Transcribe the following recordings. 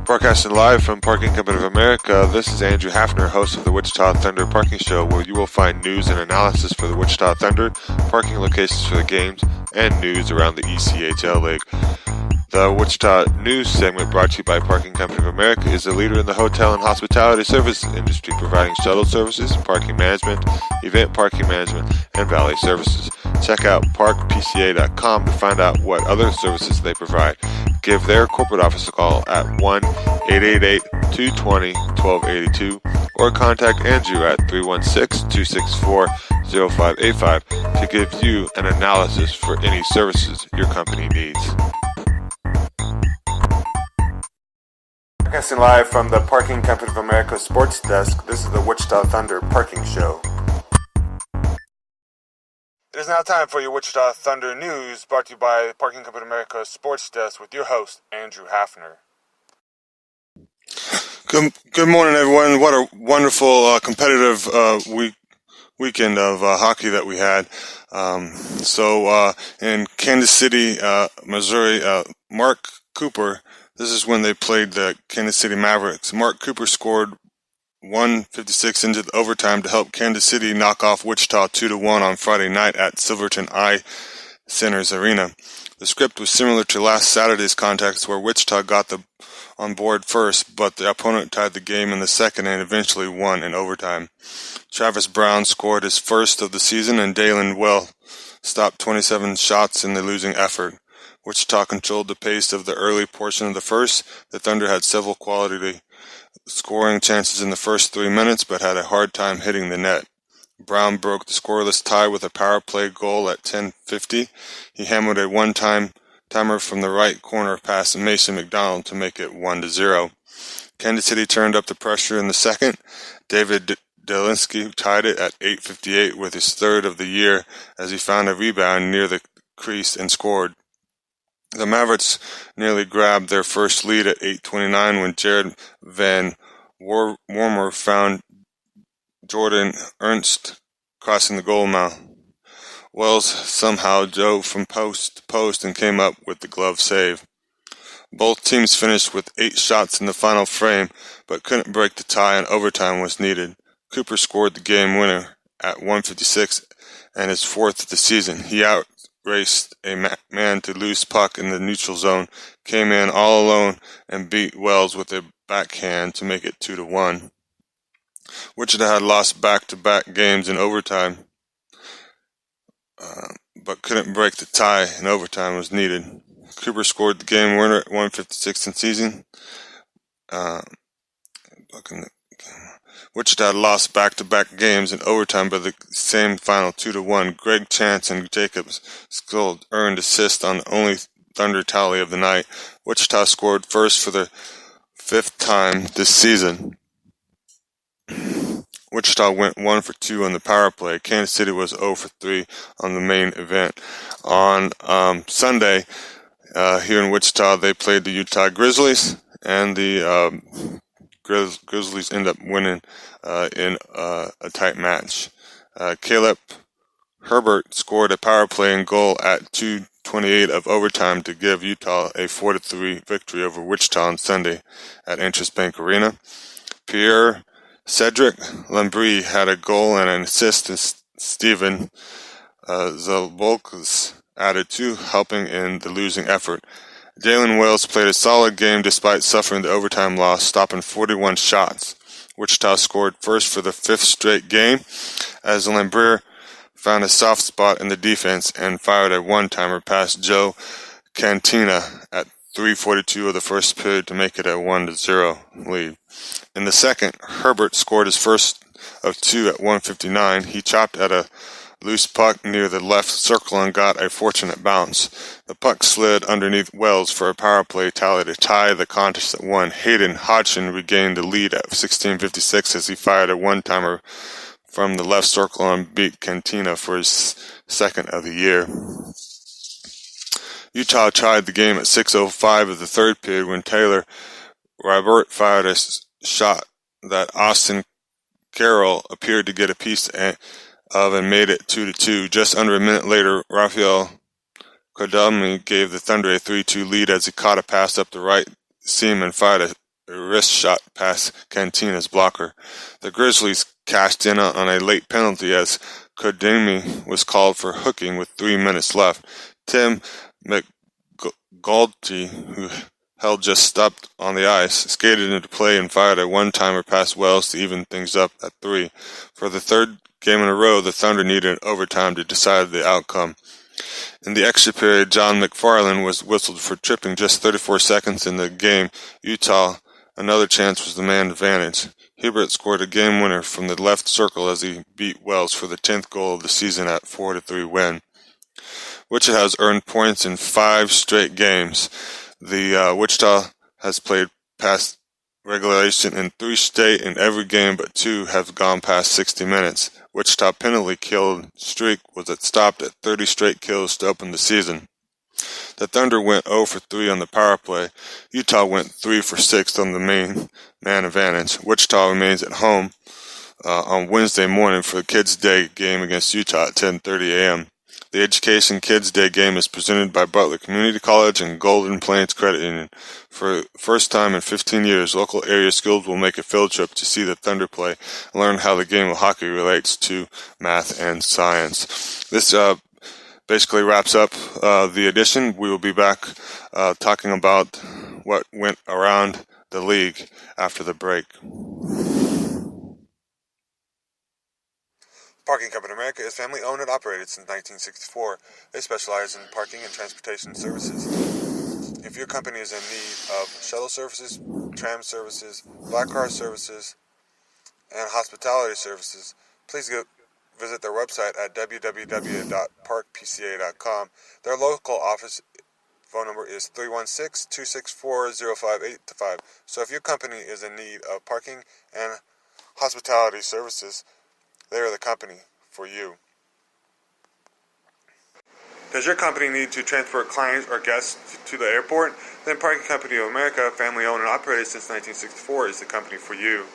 Broadcasting live from Parking Company of America, this is Andrew Hafner, host of the Wichita Thunder Parking Show, where you will find news and analysis for the Wichita Thunder, parking locations for the games, and news around the ECHL League. The Wichita News segment, brought to you by Parking Company of America, is a leader in the hotel and hospitality service industry, providing shuttle services, parking management, event parking management, and valet services. Check out parkpca.com to find out what other services they provide. Give their corporate office a call at 1-888-220-1282 or contact Andrew at 316-264-0585 to give you an analysis for any services your company needs. Broadcasting live from the Parking Company of America Sports Desk, this is the Wichita Thunder Parking Show. It is now time for your Wichita Thunder News, brought to you by the Parking Company of America Sports Desk with your host, Andrew Hafner. Good morning, everyone. What a wonderful, competitive weekend of hockey that we had. In Kansas City, Missouri, Mark Cooper, this is when they played the Kansas City Mavericks. Mark Cooper scored 1:56 into the overtime to help Kansas City knock off Wichita 2-1 on Friday night at Silverton I Centers Arena. The script was similar to last Saturday's contest, where Wichita got on board first, but the opponent tied the game in the second and eventually won in overtime. Travis Brown scored his first of the season, and Dalen Well stopped 27 shots in the losing effort. Wichita controlled the pace of the early portion of the first. The Thunder had several quality scoring chances in the first 3 minutes, but had a hard time hitting the net. Brown broke the scoreless tie with a power play goal at 10:50. He hammered a one-timer from the right corner past Mason McDonald to make it 1-0. Kansas City turned up the pressure in the second. David Delinsky tied it at 8:58 with his third of the year as he found a rebound near the crease and scored. The Mavericks nearly grabbed their first lead at 8:29 when Jared Van Wormer found Jordan Ernst crossing the goal mouth. Wells somehow dove from post to post and came up with the glove save. Both teams finished with 8 shots in the final frame, but couldn't break the tie and overtime was needed. Cooper scored the game winner at 1:56 and his fourth of the season. He outraced a man to loose puck in the neutral zone, came in all alone, and beat Wells with a backhand to make it 2-1. Wichita had lost back-to-back games in overtime, but couldn't break the tie and overtime was needed. Cooper scored the game winner at 1:56 in season. Wichita had lost back-to-back games in overtime by the same final 2-1. Greg Chance and Jacobs Skuld earned assists on the only Thunder tally of the night. Wichita scored first for the 5th time this season. Wichita went 1 for 2 on the power play. Kansas City was 0 for 3 on the main event. On Sunday, here in Wichita, they played the Utah Grizzlies, and the Grizzlies end up winning in a tight match. Caleb Herbert scored a power play and goal at 2:28 of overtime to give Utah a 4-3 victory over Wichita on Sunday at Interest Bank Arena. Pierre Cedric Lambrie had a goal and an assist to Steven Zabolkas added 2, helping in the losing effort. Dalen Wells played a solid game despite suffering the overtime loss, stopping 41 shots. Wichita scored first for the 5th straight game as Lambrie found a soft spot in the defense and fired a one-timer past Joe Cantina at 3:42 of the first period to make it a 1-0 lead. In the second, Herbert scored his first of 2 at 1:59. He chopped at a loose puck near the left circle and got a fortunate bounce. The puck slid underneath Wells for a power play tally to tie the contest at 1. Hayden Hodgson regained the lead at 16:56 as he fired a one-timer from the left circle and beat Cantina for his second of the year. Utah tied the game at 6:05 of the third period when Taylor Robert fired a shot that Austin Carroll appeared to get a piece of and made it 2-2. Just under a minute later, Rafael Kodami gave the Thunder a 3-2 lead as he caught a pass up the right seam and fired a a wrist shot past Cantina's blocker. The Grizzlies cashed in on a late penalty as Kodemi was called for hooking with 3 minutes left. Tim McGulty, who held just stopped on the ice, skated into play and fired a one-timer past Wells to even things up at 3. For the third game in a row, the Thunder needed overtime to decide the outcome. In the extra period, John McFarland was whistled for tripping just 34 seconds in the game. Utah, another chance was the man advantage. Hubert scored a game winner from the left circle as he beat Wells for the 10th goal of the season at 4-3 win. Wichita has earned points in 5 straight games. The Wichita has played past regulation in 3 straight, and every game but 2 have gone past 60 minutes. Wichita penalty kill streak was stopped at 30 straight kills to open the season. The Thunder went 0 for 3 on the power play. Utah went 3 for 6 on the main man advantage. Wichita remains at home on Wednesday morning for the Kids Day game against Utah at 10:30 a.m. The Education Kids Day game is presented by Butler Community College and Golden Plains Credit Union. For the first time in 15 years, local area schools will make a field trip to see the Thunder play and learn how the game of hockey relates to math and science. This basically wraps up the edition. We will be back talking about what went around the league after the break. Parking Company America is family owned and operated since 1964. They specialize in parking and transportation services. If your company is in need of shuttle services, tram services, black car services, and hospitality services, please visit their website at www.parkpca.com. Their local office phone number is 316-264-0585. So if your company is in need of parking and hospitality services, they are the company for you. Does your company need to transport clients or guests to the airport? Then Parking Company of America, family owned and operated since 1964, is the company for you.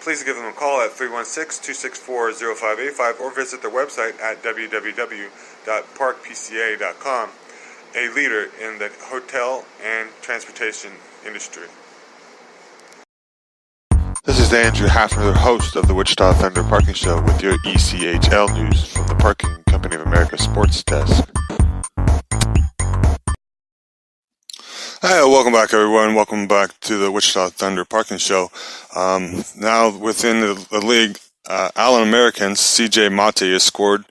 Please give them a call at 316-264-0585 or visit their website at www.parkpca.com, a leader in the hotel and transportation industry. This is Andrew Hafner, host of the Wichita Thunder Parking Show with your ECHL news from the Parking Company of America Sports Desk. Hi, welcome back everyone. Welcome back to the Wichita Thunder Parking Show. Now within the league, Allen Americans, CJ Mate has scored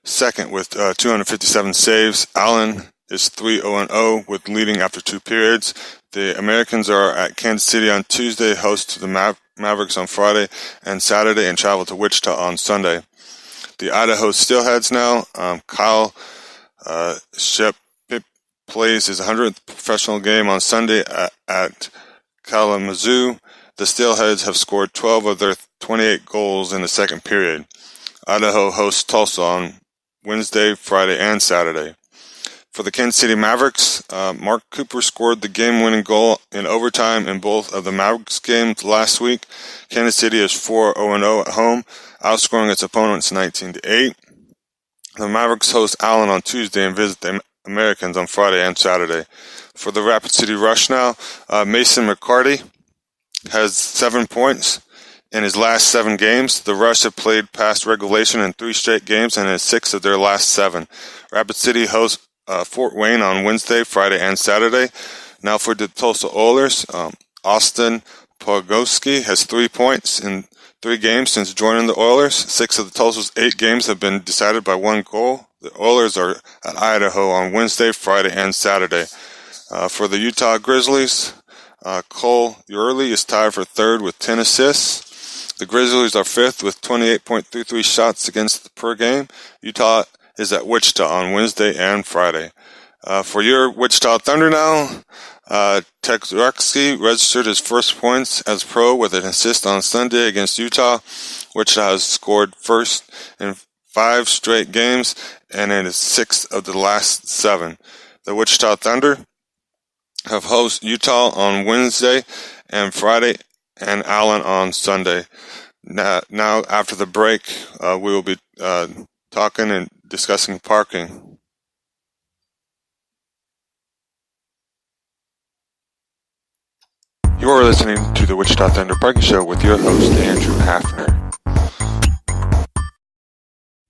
second with 257 saves. Allen is 3-0-0 with leading after 2 periods. The Americans are at Kansas City on Tuesday, host to the Mavericks on Friday and Saturday, and travel to Wichita on Sunday. The Idaho Steelheads now, Kyle Shep plays his 100th professional game on Sunday at Kalamazoo. The Steelheads have scored 12 of their 28 goals in the second period. Idaho hosts Tulsa on Wednesday, Friday, and Saturday. For the Kansas City Mavericks, Mark Cooper scored the game-winning goal in overtime in both of the Mavericks games last week. Kansas City is 4-0-0 at home, outscoring its opponents 19-8. The Mavericks host Allen on Tuesday and visit the Americans on Friday and Saturday. For the Rapid City Rush now, Mason McCarty has 7 points in his last 7 games. The Rush have played past regulation in 3 straight games and in 6 of their last 7. Rapid City hosts Fort Wayne on Wednesday, Friday, and Saturday. Now for the Tulsa Oilers, Austin Pogowski has 3 points in 3 games since joining the Oilers. 6 of the Tulsa's 8 games have been decided by 1 goal. The Oilers are at Idaho on Wednesday, Friday, and Saturday. For the Utah Grizzlies, Cole Urley is tied for 3rd with 10 assists. The Grizzlies are 5th with 28.33 shots against per game. Utah is at Wichita on Wednesday and Friday. For your Wichita Thunder now, Tekzarski registered his first points as pro with an assist on Sunday against Utah. Wichita has scored first in 5 straight games and in 6 of the last 7. The Wichita Thunder have host Utah on Wednesday and Friday and Allen on Sunday. Now after the break, we will be talking and discussing parking. You are listening to the Wichita Thunder Parking Show with your host, Andrew Hafner.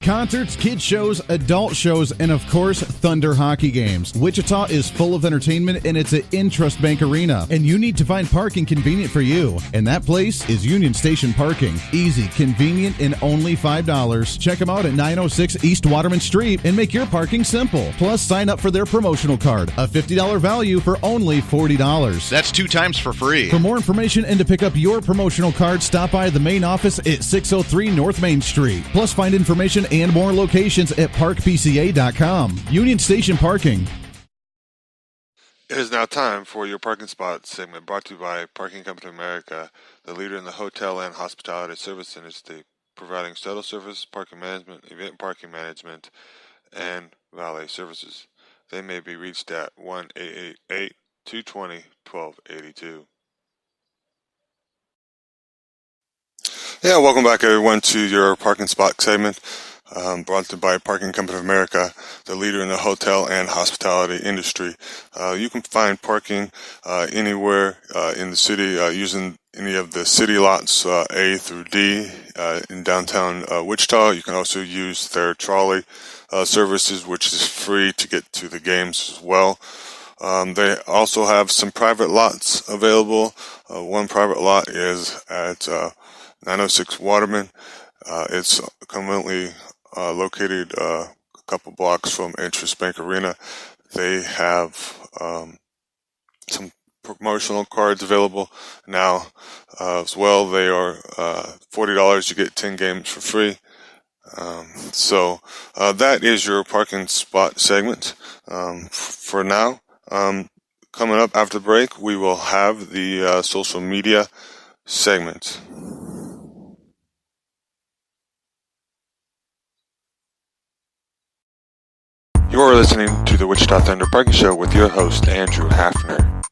Concerts, kids shows, adult shows, and of course, Thunder hockey games. Wichita is full of entertainment, and it's an Intrust Bank Arena. And you need to find parking convenient for you. And that place is Union Station Parking. Easy, convenient, and only $5. Check them out at 906 East Waterman Street and make your parking simple. Plus, sign up for their promotional card. A $50 value for only $40. That's 2 times for free. For more information and to pick up your promotional card, stop by the main office at 603 North Main Street. Plus, find information and more locations at parkpca.com. Union Station Parking. It is now time for your parking spot segment brought to you by Parking Company of America, the leader in the hotel and hospitality service industry, providing shuttle service, parking management, event parking management, and valet services. They may be reached at 1-888-220-1282. Yeah, welcome back everyone to your parking spot segment. Brought to you by Parking Company of America, the leader in the hotel and hospitality industry. You can find parking anywhere in the city using any of the city lots A through D in downtown Wichita. You can also use their trolley services, which is free to get to the games as well. They also have some private lots available. One private lot is at 906 Waterman. It's conveniently located a couple blocks from Intrust Bank Arena. They have some promotional cards available now as well. They are $40. You get 10 games for free. So that is your parking spot segment for now. Coming up after the break, we will have the social media segment. You are listening to the Wichita Thunder Parking Show with your host, Andrew Hafner.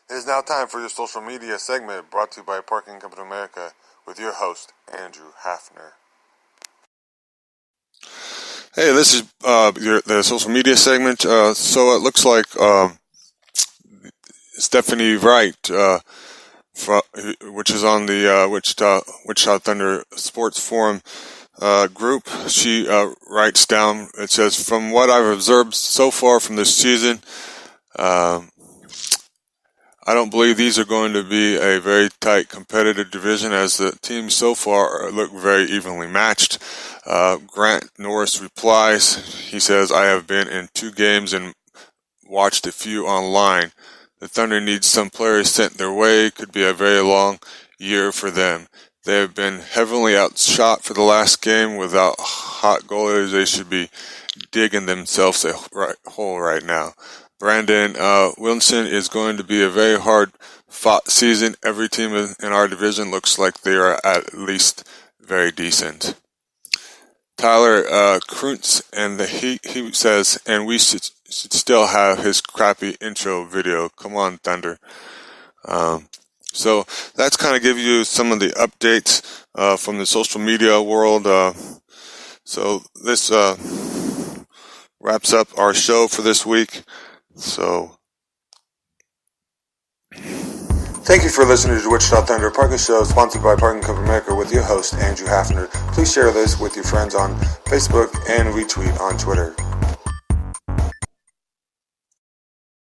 It is now time for your social media segment brought to you by Parking Company of America with your host, Andrew Hafner. Hey, this is the social media segment. So it looks like Stephanie Wright, which is on the Wichita Thunder Sports Forum group, she writes down, it says, from what I've observed so far from this season, I don't believe these are going to be a very tight competitive division, as the teams so far look very evenly matched. Grant Norris replies, he says, I have been in 2 games and watched a few online. The Thunder needs some players sent their way. Could be a very long year for them. They have been heavily outshot for the last game. Without hot goalies, they should be digging themselves a hole right now. Brandon Wilson is going to be a very hard-fought season. Every team in our division looks like they are at least very decent. Tyler Krutz and the Heat, he says, and we should still have his crappy intro video. Come on, Thunder. So that's kind of give you some of the updates from the social media world. So this wraps up our show for this week. So thank you for listening to the Wichita Thunder Parking Show, sponsored by Parking Company of America with your host, Andrew Hafner. Please share this with your friends on Facebook and retweet on Twitter.